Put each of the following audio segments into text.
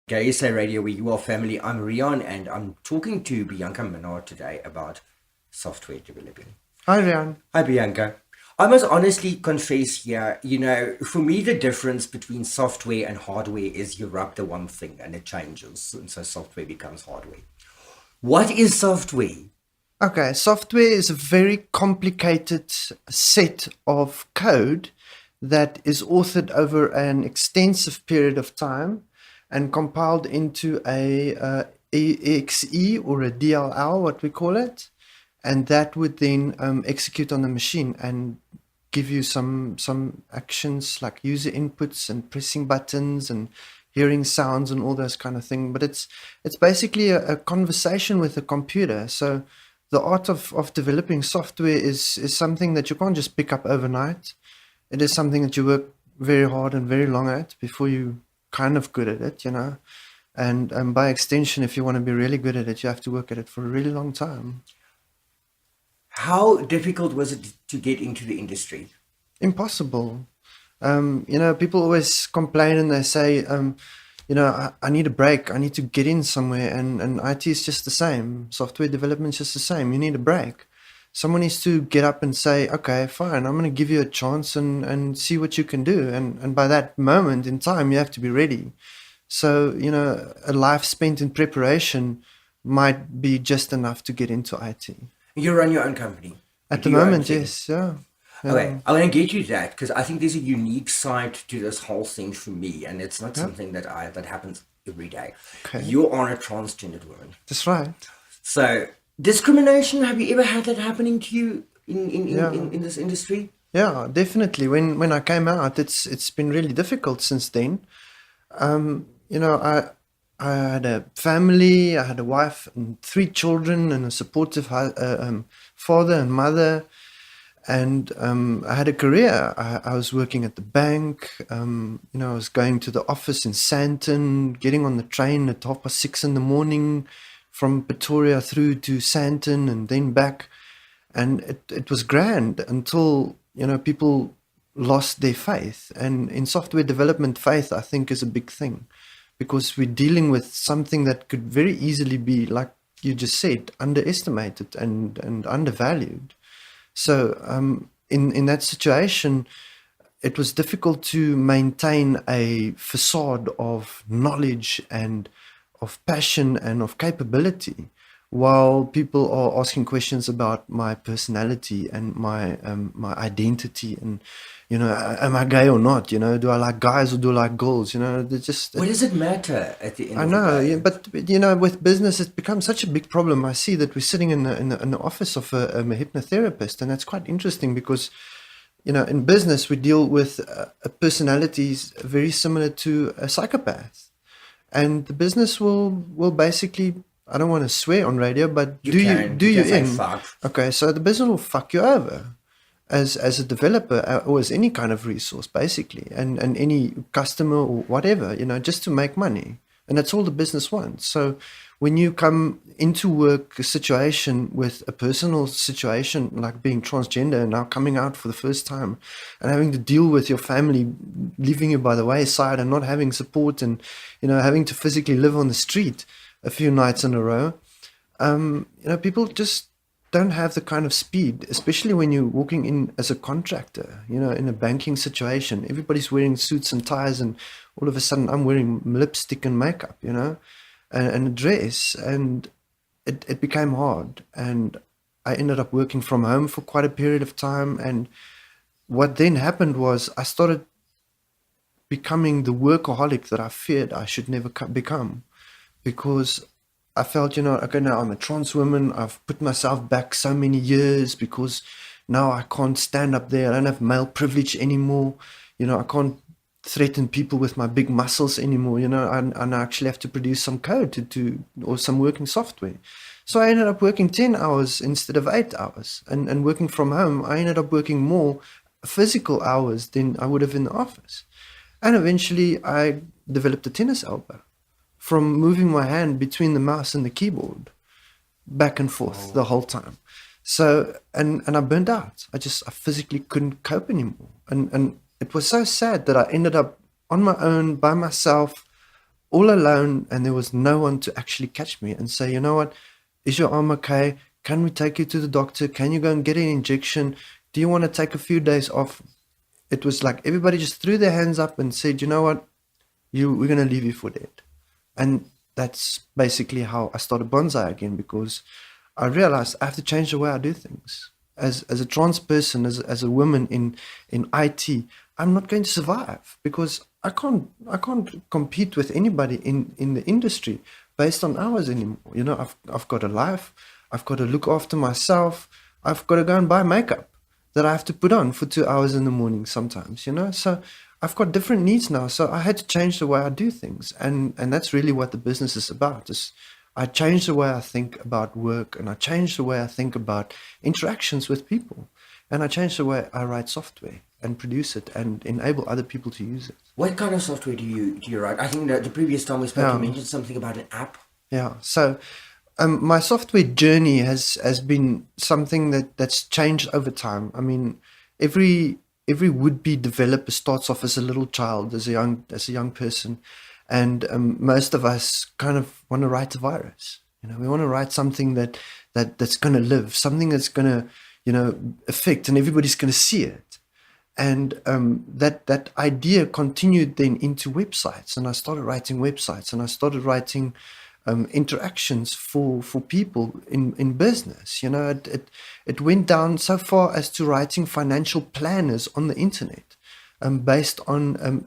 KSA Radio, where you are family. I'm Rian, and I'm talking to Bianca today about software developing. Hi, Rian. Hi, Bianca. I must honestly confess here, for me, the difference between software and hardware is you rub the one thing and it changes, and so software becomes hardware. What is software? Okay, software is a very complicated set of code that is authored over an extensive period of time and compiled into a EXE or a DLL, what we call it, and that would then execute on the machine and give you some actions like user inputs and pressing buttons and hearing sounds and all those kind of things. But it's basically a conversation with a computer. So the art of developing software is something that you can't just pick up overnight. It is something that you work very hard and very long at before you kind of good at it. And by extension, if you want to be really good at it, you have to work at it for a really long time. How difficult was it to get into the industry? Impossible. People always complain and they say, I need a break. I need to get in somewhere. And IT is just the same. Software development is just the same. You need a break. Someone needs to get up and say, okay, fine, I'm going to give you a chance and see what you can do. And by that moment in time, you have to be ready. So, a life spent in preparation might be just enough to get into IT. You run your own company. You At the do your own moment, thing. yes, yeah. Okay, Yeah. I want to get you that because I think there's a unique side to this whole thing for me, and it's not Yeah. something that happens every day. Okay. You are a transgendered woman, That's right. so discrimination. Have you ever had that happening to you Yeah. in this industry? Yeah, definitely. When I came out, it's been really difficult since then. I had a family, I had a wife and three children, and a supportive father and mother, and I had a career. I was working at the bank. I was going to the office in Sandton, getting on the train at 6:30 in the morning from Pretoria through to Sandton and then back, and it was grand until people lost their faith. And in software development, faith, I think, is a big thing, because we're dealing with something that could very easily be, like you just said, underestimated and undervalued. So in that situation, it was difficult to maintain a facade of knowledge and of passion and of capability while people are asking questions about my personality and my identity, and am I gay or not, do I like guys or do I like girls, they just What does it matter at the end I of the know, yeah, day? but with business, it becomes such a big problem. I see that we're sitting in the office of a hypnotherapist, and that's quite interesting because in business, we deal with personalities very similar to a psychopath, and the business will basically. I don't want to swear on radio, but You do you can do you you can say in? fuck. Okay, so the business will fuck you over as a developer, or as any kind of resource, basically, and any customer or whatever, just to make money, and that's all the business wants. So when you come into work a situation with a personal situation like being transgender and now coming out for the first time and having to deal with your family leaving you by the wayside and not having support, and having to physically live on the street a few nights in a row, people just don't have the kind of speed, especially when you're walking in as a contractor, in a banking situation. Everybody's wearing suits and ties, and all of a sudden I'm wearing lipstick and makeup, and a dress, and it became hard. And I ended up working from home for quite a period of time. And what then happened was I started becoming the workaholic that I feared I should never become, because I felt, okay, now I'm a trans woman. I've put myself back so many years because now I can't stand up there. I don't have male privilege anymore. I can't threaten people with my big muscles anymore. I actually have to produce some code or some working software. So I ended up working 10 hours instead of 8 hours. And working from home, I ended up working more physical hours than I would have in the office. And eventually I developed a tennis elbow from moving my hand between the mouse and the keyboard back and forth the Oh. whole time. So, and I burned out. I physically couldn't cope anymore. And it was so sad that I ended up on my own by myself all alone, and there was no one to actually catch me and say, you know what, is your arm okay? Can we take you to the doctor? Can you go and get an injection? Do you want to take a few days off? It was like everybody just threw their hands up and said, you know what, we're going to leave you for dead. And that's basically how I started bonsai again, because I realized I have to change the way I do things. As a trans person, as a woman in IT, I'm not going to survive because I can't compete with anybody in the industry based on hours anymore. You know, I've got a life, I've got to look after myself, I've got to go and buy makeup that I have to put on for 2 hours in the morning sometimes, you know. So I've got different needs now. So I had to change the way I do things. And that's really what the business is about. Is I changed the way I think about work, and I changed the way I think about interactions with people. And I changed the way I write software and produce it and enable other people to use it. What kind of software do you write? I think that the previous time we spoke, you Yeah. mentioned something about an app. Yeah. So my software journey has been something that's changed over time. I mean, every would-be developer starts off as a little child, as a young person, and most of us kind of want to write a virus. You know, we want to write something that's going to live, something that's going to, you know, affect, and everybody's going to see it. And that idea continued then into websites, and I started writing websites, and I started writing interactions for people in business. You know, it went down so far as to writing financial planners on the internet, based on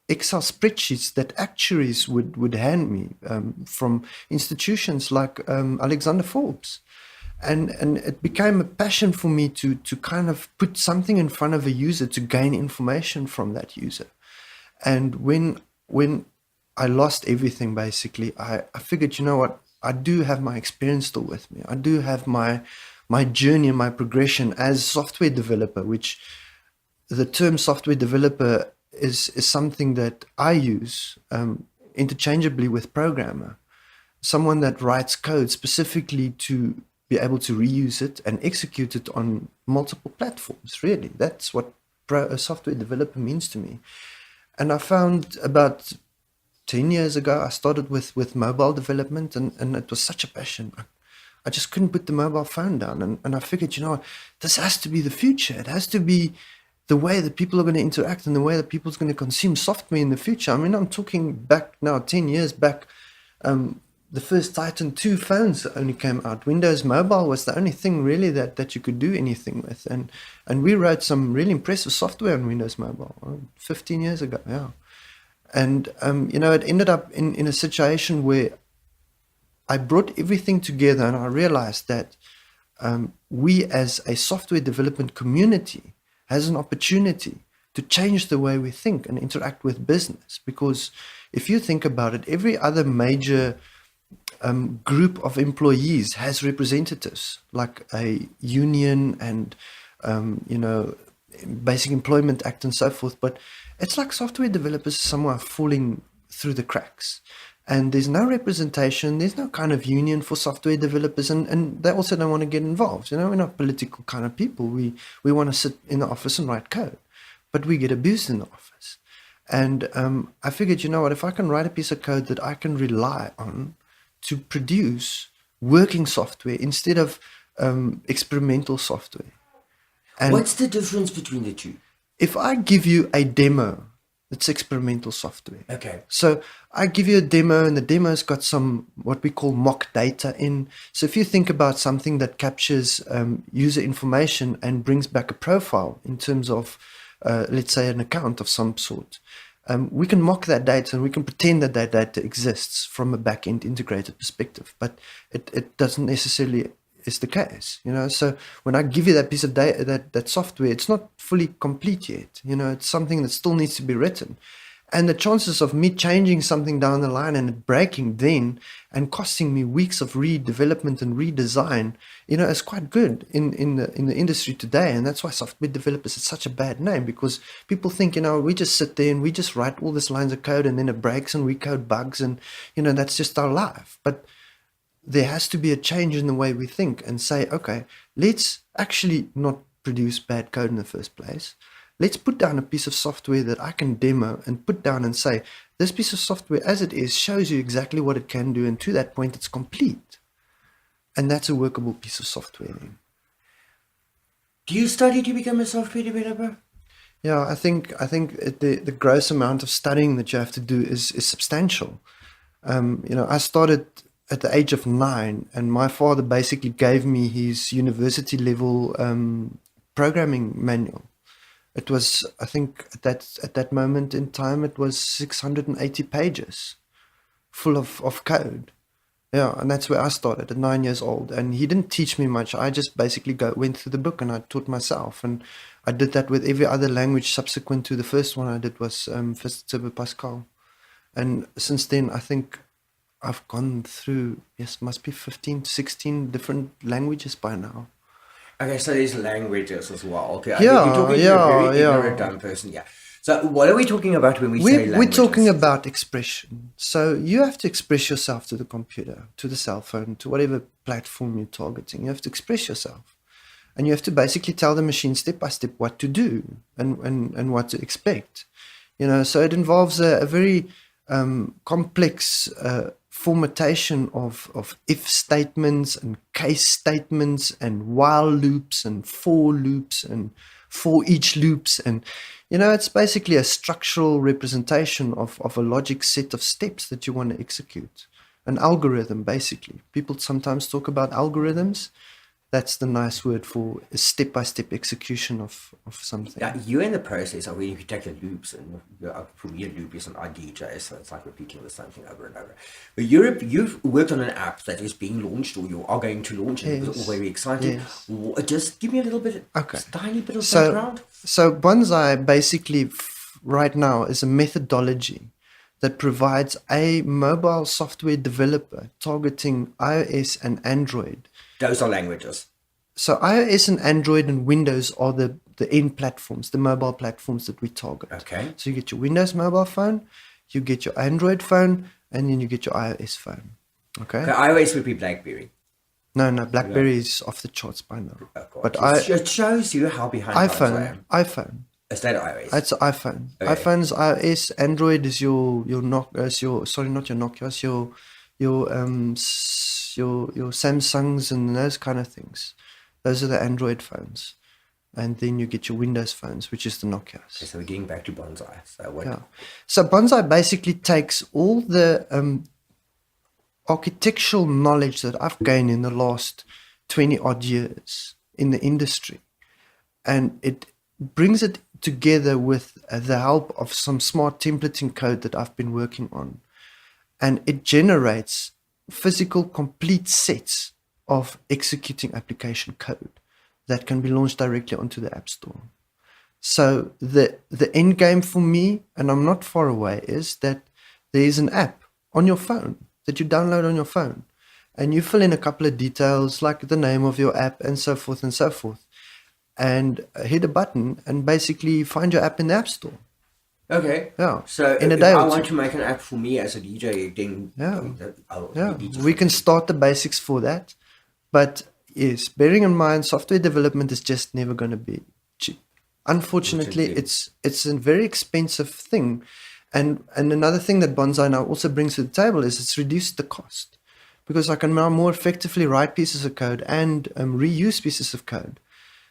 Excel spreadsheets that actuaries would hand me from institutions like Alexander Forbes. And it became a passion for me to kind of put something in front of a user to gain information from that user. And when I lost everything, basically, I figured, you know what, I do have my experience still with me. I do have my journey and my progression as software developer, which the term software developer is something that I use interchangeably with programmer, someone that writes code specifically to be able to reuse it and execute it on multiple platforms. Really, that's what a software developer means to me. And I found about 10 years ago, I started with mobile development, and it was such a passion. I just couldn't put the mobile phone down. And I figured, you know, this has to be the future. It has to be the way that people are going to interact and the way that people's going to consume software in the future. I mean, I'm talking back now, 10 years back, the first Titan 2 phones only came out. Windows Mobile was the only thing really that you could do anything with. And we wrote some really impressive software on Windows Mobile 15 years ago, yeah. And, you know, it ended up in a situation where I brought everything together, and I realized that we as a software development community has an opportunity to change the way we think and interact with business. Because if you think about it, every other major group of employees has representatives, like a union and, you know, Basic Employment Act and so forth. But it's like software developers somewhere falling through the cracks. And there's no representation, there's no kind of union for software developers, and they also don't want to get involved. You know, we're not political kind of people. We want to sit in the office and write code, but we get abused in the office. And I figured, you know what, if I can write a piece of code that I can rely on to produce working software instead of experimental software. And What's the difference between the two? if I give you a demo, it's experimental software. Okay. So I give you a demo, and the demo's got some what we call mock data in. So if you think about something that captures user information and brings back a profile in terms of, let's say, an account of some sort, we can mock that data and we can pretend that that data exists from a back-end integrated perspective, but it doesn't necessarily is the case, you know. So when I give you that piece of data, that software, it's not fully complete yet, you know. It's something that still needs to be written, and the chances of me changing something down the line and it breaking then and costing me weeks of redevelopment and redesign, you know, is quite good in the industry today. And that's why software developers is such a bad name, because people think, you know, we just sit there and we just write all these lines of code and then it breaks and we code bugs, and, you know, that's just our life. But there has to be a change in the way we think and say, okay, let's actually not produce bad code in the first place. Let's put down a piece of software that I can demo and put down and say, this piece of software as it is shows you exactly what it can do, and to that point it's complete. And that's a workable piece of software then. Do you study to become a software developer? Yeah, I think the gross amount of studying that you have to do is substantial. I started at the age of 9, and my father basically gave me his university level programming manual. It was, I think, at that moment in time, it was 680 pages full of code. Yeah, and that's where I started at 9 years old. And he didn't teach me much. I just basically went through the book and I taught myself. And I did that with every other language subsequent to the first one I did was First Turbo Pascal. And since then, I think I've gone through, yes, must be 15, 16 different languages by now. Okay, so there's languages as well. Okay, I think you're Yeah, talking to a very yeah, ignorant, yeah. dumb person. Yeah. So what are we talking about when we say We're talking languages? about expression. So you have to express yourself to the computer, to the cell phone, to whatever platform you're targeting. You have to express yourself. And you have to basically tell the machine step by step what to do and what to expect. So it involves a very complex formatation of if statements and case statements and while loops and for loops and for each loops. And it's basically a structural representation of a logic set of steps that you want to execute. An algorithm, basically. People sometimes talk about algorithms. That's the nice word for a step-by-step execution of something. Yeah, you're in the process of when you take the loops, and for me, a loop is an IDJ, so it's like repeating the same thing over and over. But you've worked on an app that is being launched, or you are going to launch, and it was all Yes. very exciting. Yes. Just give me a little bit, Okay. tiny bit of So, background. so Bonsai basically right now is a methodology that provides a mobile software developer targeting iOS and Android. Those are languages. So iOS and Android and Windows are the end platforms, the mobile platforms that we target. Okay. So you get your Windows mobile phone, you get your Android phone, and then you get your iOS phone. Okay? Okay, iOS would be BlackBerry. No, BlackBerry is off the charts by now. Oh, God. But It shows you how behind times I am. iPhone. Is that iOS? That's iPhone. Okay. iPhone is iOS. Android is your sorry, not your Nokia's, your Samsungs and those kind of things. Those are the Android phones. And then you get your Windows phones, which is the Nokia's. Okay, so we're getting back to Bonsai. So what? Yeah. So Bonsai basically takes all the architectural knowledge that I've gained in the last 20 odd years in the industry, and it brings it together with the help of some smart templating code that I've been working on. And it generates physical complete sets of executing application code that can be launched directly onto the App Store. So the end game for me, and I'm not far away, is that there is an app on your phone that you download on your phone, and you fill in a couple of details like the name of your app and so forth, and hit a button and basically find your app in the App Store. Okay. Yeah. So In a if day I or want two. to make an app for me as a DJ, then Yeah. I'll Yeah, be we can start the basics for that. But yes, bearing in mind, software development is just never going to be cheap. Unfortunately, it's a very expensive thing. And another thing that Bonsai now also brings to the table is it's reduced the cost. Because I can now more effectively write pieces of code and reuse pieces of code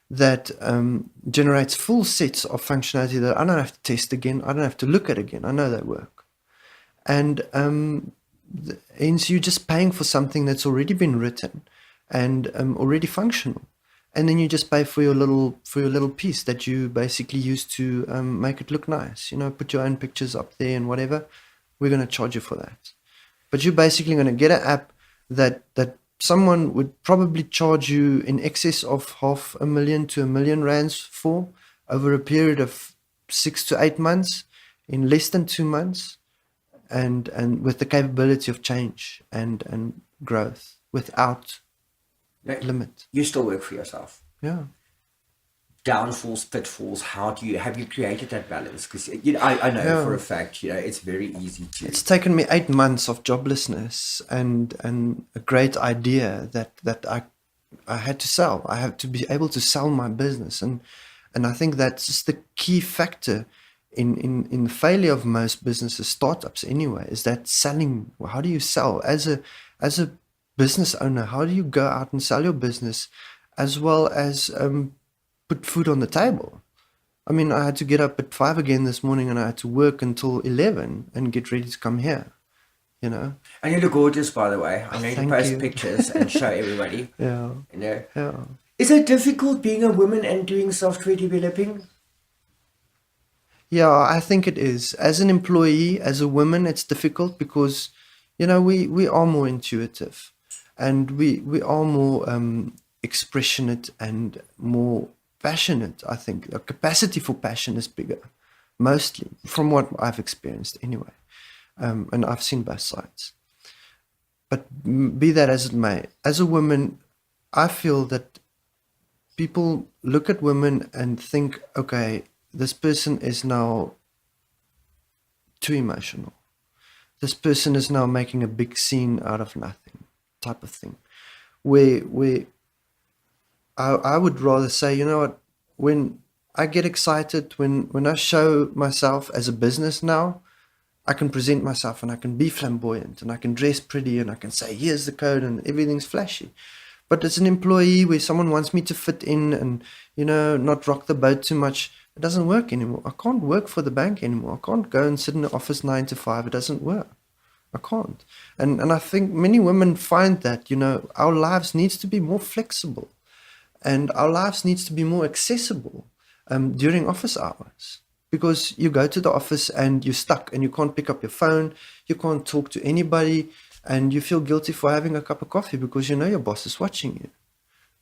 that generates full sets of functionality that I don't have to test again. I don't have to look at again. I know they work. And hence you're just paying for something that's already been written and already functional. And then you just pay for your little piece that you basically use to make it look nice. Put your own pictures up there and whatever. We're going to charge you for that. But you're basically going to get an app that someone would probably charge you in excess of $500,000 to R1,000,000 for over a period of 6 to 8 months, in less than 2 months, and with the capability of change and growth without limit. You still work for yourself. Yeah. Downfalls, pitfalls. Have you created that balance? Because I know for a fact, it's very easy to. It's taken me 8 months of joblessness and a great idea that I had to sell. I had to be able to sell my business, and And I think that's just the key factor in the failure of most businesses, startups anyway, is that selling. How do you sell as a business owner? How do you go out and sell your business, as well as put food on the table? I mean, I had to get up at 5 again this morning, and I had to work until 11 and get ready to come here. You know. And you look gorgeous, by the way. I'm going to Thank post you. pictures and show everybody. Yeah. You know, Yeah. is it difficult being a woman and doing software developing? Yeah, I think it is. As an employee, as a woman, it's difficult because, we are more intuitive, and we are more expressionate and more passionate. I think the capacity for passion is bigger, mostly from what I've experienced anyway. And I've seen both sides. But be that as it may, as a woman, I feel that people look at women and think, okay, this person is now too emotional. This person is now making a big scene out of nothing, type of thing. Where I would rather say, you know what, when I get excited, when I show myself as a business now, I can present myself and I can be flamboyant and I can dress pretty and I can say, here's the code and everything's flashy. But as an employee where someone wants me to fit in and, not rock the boat too much, it doesn't work anymore. I can't work for the bank anymore. I can't go and sit in the office 9 to 5. It doesn't work. I can't. And I think many women find that, our lives needs to be more flexible and our lives needs to be more accessible during office hours. Because you go to the office and you're stuck and you can't pick up your phone, you can't talk to anybody, and you feel guilty for having a cup of coffee because you know your boss is watching you.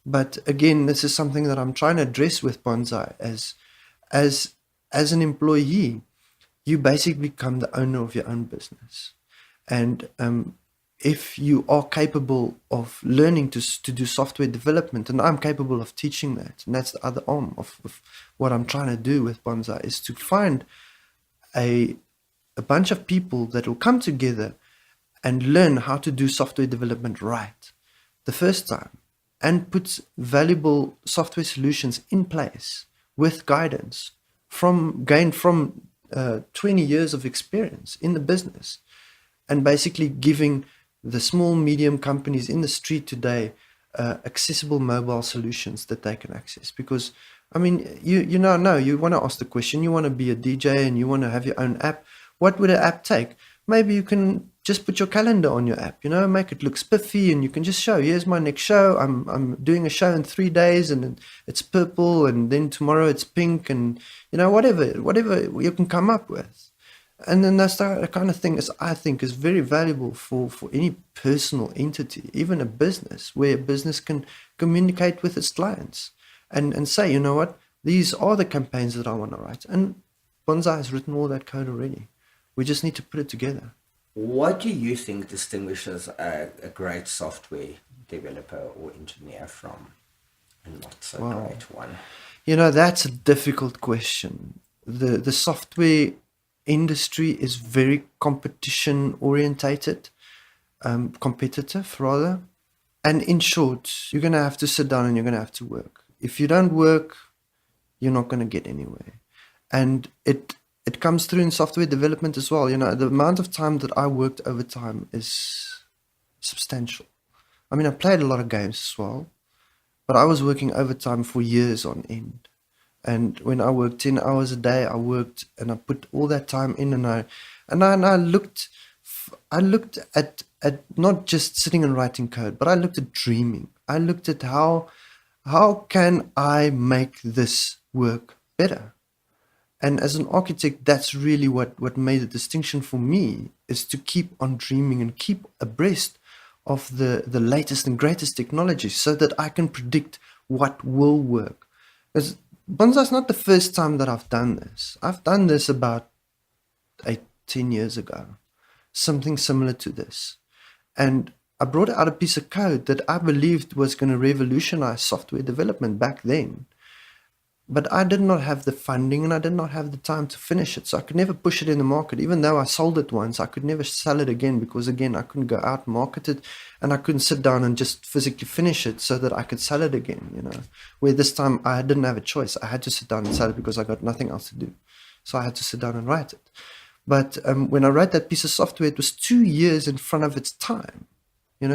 But again, this is something that I'm trying to address with Bonsai. As an employee, you basically become the owner of your own business. And if you are capable of learning to do software development, and I'm capable of teaching that, and that's the other arm of what I'm trying to do with Bonsai, is to find a bunch of people that will come together and learn how to do software development right the first time and put valuable software solutions in place with guidance gained from 20 years of experience in the business, and basically giving the small, medium companies in the street today accessible mobile solutions that they can access. Because, I mean, you know, you want to ask the question, you want to be a DJ and you want to have your own app. What would an app take? Maybe you can just put your calendar on your app, make it look spiffy, and you can just show, here's my next show. I'm doing a show in 3 days and it's purple, and then tomorrow it's pink, and, whatever you can come up with. And then that's the kind of thing I think is very valuable for any personal entity, even a business, where a business can communicate with its clients and say, you know what, these are the campaigns that I want to write. And Bonsai has written all that code already. We just need to put it together. What do you think distinguishes a great software developer or engineer from a not so great one? That's a difficult question. The software industry is very competition orientated, competitive rather. And in short, you're going to have to sit down and you're going to have to work. If you don't work, you're not going to get anywhere. And it comes through in software development as well. The amount of time that I worked overtime is substantial. I mean, I played a lot of games as well, but I was working overtime for years on end. And when I worked 10 hours a day, I worked and I put all that time in, and I looked at not just sitting and writing code, but I looked at dreaming. I looked at how can I make this work better? And as an architect, that's really what made the distinction for me, is to keep on dreaming and keep abreast of the latest and greatest technology so that I can predict what will work. Because Bonsai's not the first time that I've done this. I've done this about 10 years ago, something similar to this. And I brought out a piece of code that I believed was going to revolutionize software development back then. but I did not have the funding and I did not have the time to finish it. So I could never push it in the market. Even though I sold it once, I could never sell it again because, again, I couldn't go out and market it and I couldn't sit down and just physically finish it so that I could sell it again, Where this time I didn't have a choice. I had to sit down and sell it because I got nothing else to do. So I had to sit down and write it. But when I wrote that piece of software, it was 2 years in front of its time.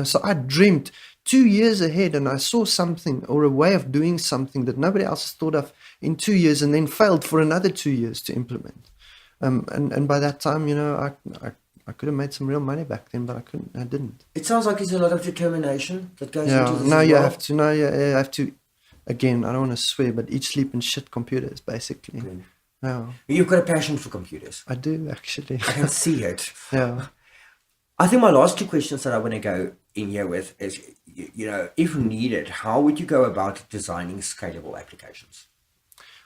So I dreamed 2 years ahead and I saw something or a way of doing something that nobody else has thought of in 2 years and then failed for another 2 years to implement. And by that time, I could have made some real money back then, but I didn't. It sounds like there's a lot of determination that goes into Yeah, this as well. now you have to, again, I don't want to swear, but eat, sleep and shit computers, basically. Good. Yeah, You've got a passion for computers. I do actually. I can see it. Yeah. I think my last two questions that I want to go in here with is, if needed, how would you go about designing scalable applications?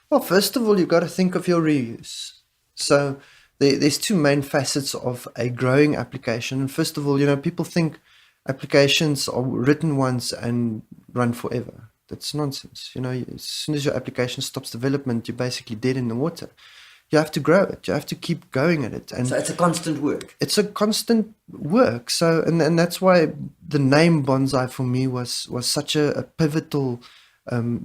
Well, first of all, you've got to think of your reuse. So there's two main facets of a growing application. And first of all, people think applications are written once and run forever. That's nonsense. As soon as your application stops development, you're basically dead in the water. You have to grow it. You have to keep going at it. And So it's a constant work. it's a constant work. So, and that's why the name Bonsai for me was such a pivotal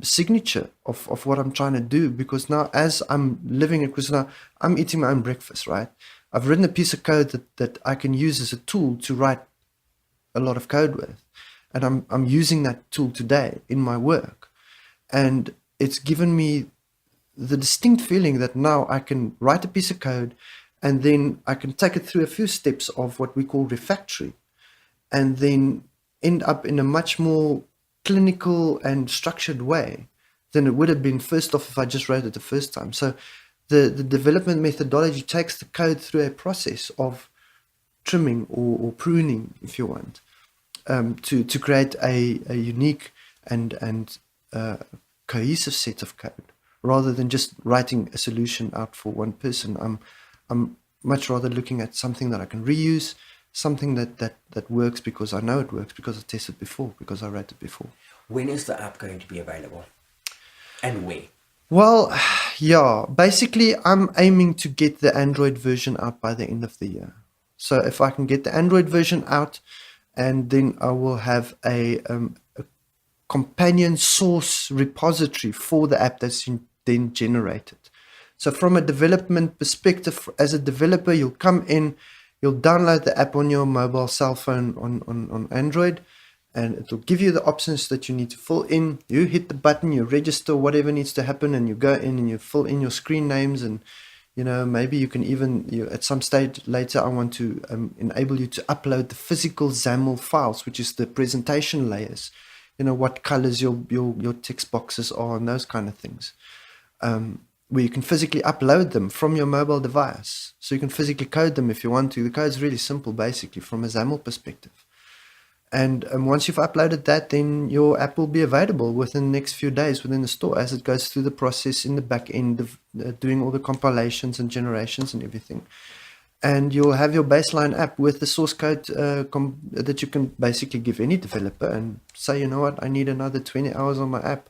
signature of what I'm trying to do, because now as I'm living it, because now I'm eating my own breakfast, right? I've written a piece of code that I can use as a tool to write a lot of code with. And I'm using that tool today in my work. And it's given me the distinct feeling that now I can write a piece of code and then I can take it through a few steps of what we call refactory and then end up in a much more clinical and structured way than it would have been first off if I just wrote it the first time. So the development methodology takes the code through a process of trimming or pruning, if you want, to create a unique and cohesive set of code, rather than just writing a solution out for one person. I'm much rather looking at something that I can reuse, something that works because I know it works, because I tested before, because I wrote it before. When is the app going to be available? And where? Well, yeah, basically I'm aiming to get the Android version out by the end of the year. So if I can get the Android version out, and then I will have a companion source repository for the app that's then generated. So from a development perspective, as a developer, you'll come in, you'll download the app on your mobile cell phone on Android, and it'll give you the options that you need to fill in. You hit the button, you register whatever needs to happen, and you go in and you fill in your screen names, and maybe you can even, at some stage later, I want to enable you to upload the physical XAML files, which is the presentation layers. What colors your text boxes are and those kind of things. Where you can physically upload them from your mobile device. So you can physically code them if you want to. The code's really simple, basically, from a XAML perspective. And once you've uploaded that, then your app will be available within the next few days within the store, as it goes through the process in the back end of doing all the compilations and generations and everything. And you'll have your baseline app with the source code that you can basically give any developer and say, you know what, I need another 20 hours on my app.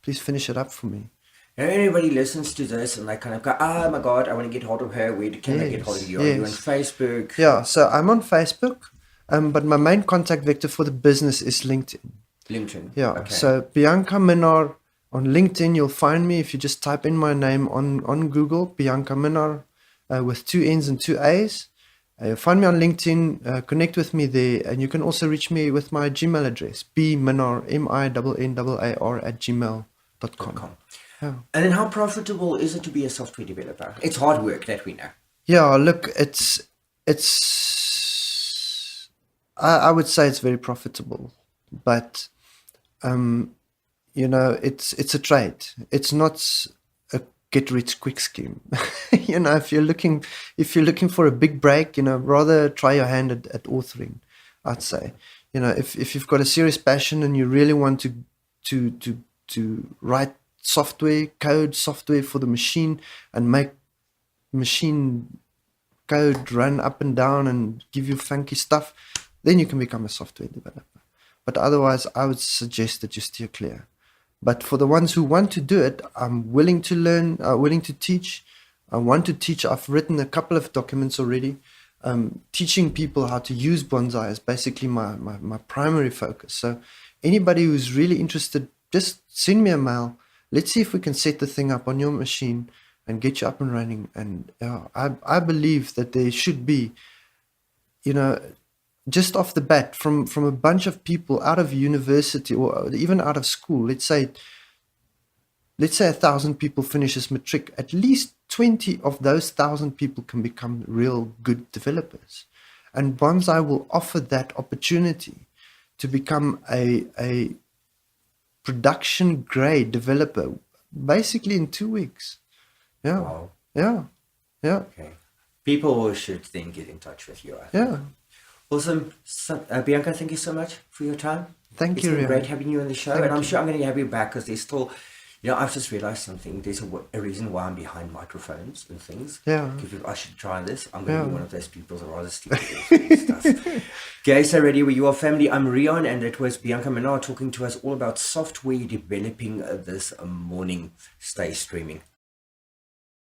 Please finish it up for me. Now, anybody listens to this and they kind of go, oh my God, I want to get hold of her. Where can I get hold of you? Are you on Facebook? Yeah, so I'm on Facebook, but my main contact vector for the business is LinkedIn. LinkedIn. Yeah, Okay. so Bianca Minnar on LinkedIn, you'll find me if you just type in my name on Google, Bianca Minnar, with 2 N's and 2 A's. Find me on LinkedIn, connect with me there, and you can also reach me with my Gmail address, bminnar, MINNAR @gmail.com. Yeah. And then how profitable is it to be a software developer? It's hard work, that we know. Yeah, look, I would say it's very profitable, but it's a trade. It's not a get rich quick scheme. If you're looking for a big break, rather try your hand at authoring, I'd say. If you've got a serious passion and you really want to write software for the machine and make machine code run up and down and give you funky stuff, then you can become a software developer. But otherwise, I would suggest that you steer clear. But for the ones who want to do it, I'm willing to learn, willing to teach. I want to teach. I've written a couple of documents already. Teaching people how to use bonsai is basically my primary focus. So anybody who's really interested, just send me a mail. Let's see if we can set the thing up on your machine and get you up and running. And I believe that there should be, you know, just off the bat, from a bunch of people out of university or even out of school, let's say 1,000 people finishes matric, at least 20 of those 1,000 people can become real good developers. And bonsai will offer that opportunity to become a production grade developer basically in 2 weeks. Yeah, Wow. yeah, yeah, Okay. People should then get in touch with you, I think. yeah. Awesome. So, Bianca, thank you so much for your time. Thank It's you, been great Rian. having you on the show, Thank and I'm you. sure I'm going to have you back because there's still, I've just realized something. There's a reason why I'm behind microphones and things. Yeah, If I should try this, I'm going to yeah. be one of those people that rather stick to this stuff. Guys, are ready with your family? I'm Rian, and it was Bianca Menard talking to us all about software developing this morning. Stay streaming.